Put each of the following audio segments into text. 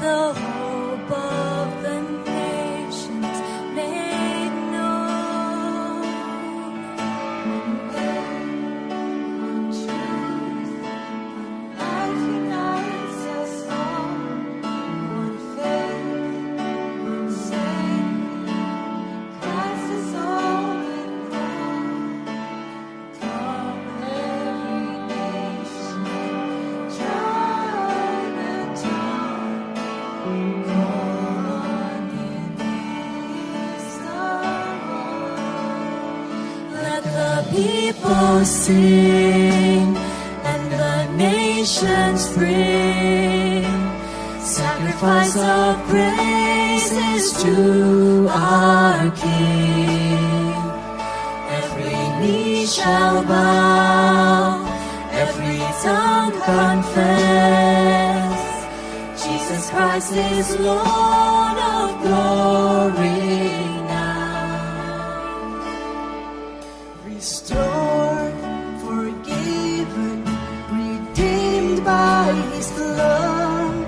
the hope of the nations made known. One truth, life unites us all. One faith, one Savior, Christ is all in all. From every nation, tribe and tongue, call on Him is the one. Let the people sing and the nations bring sacrifice of praises to our King. Every knee shall bow, every tongue confess, Jesus Christ is Lord of glory now. Restored, forgiven, redeemed by His blood,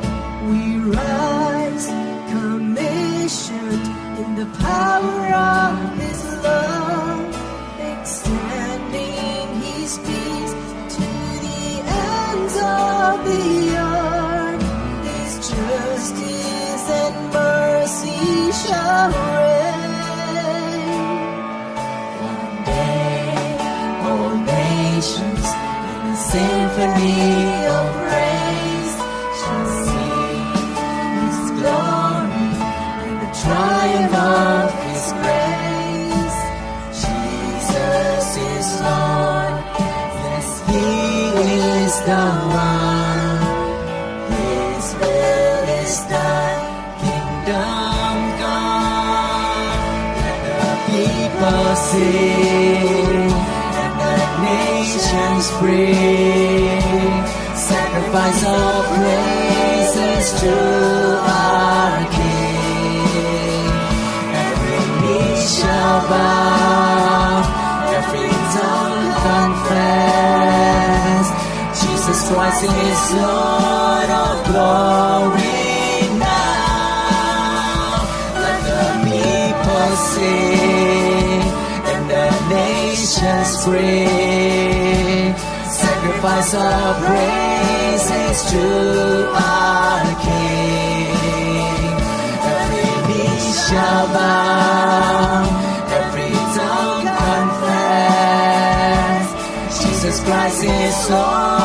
we rise, commissioned in the power of His love, extending His peace to the ends of the earth. His justice and mercy shall reign. One day, all nations in a symphony of praise shall sing His glory and the triumph of His grace. Jesus is Lord, yes, He is the one. His will is done, kingdom come. Let the people sing and the nations bring sacrifice of praises to our King. Every knee shall bow, every tongue confess, Jesus Christ is Lord of glory now. Let the people sing and the nations bring sacrifice of praises to our King. Every knee shall bow, every tongue confess, Jesus Christ is Lord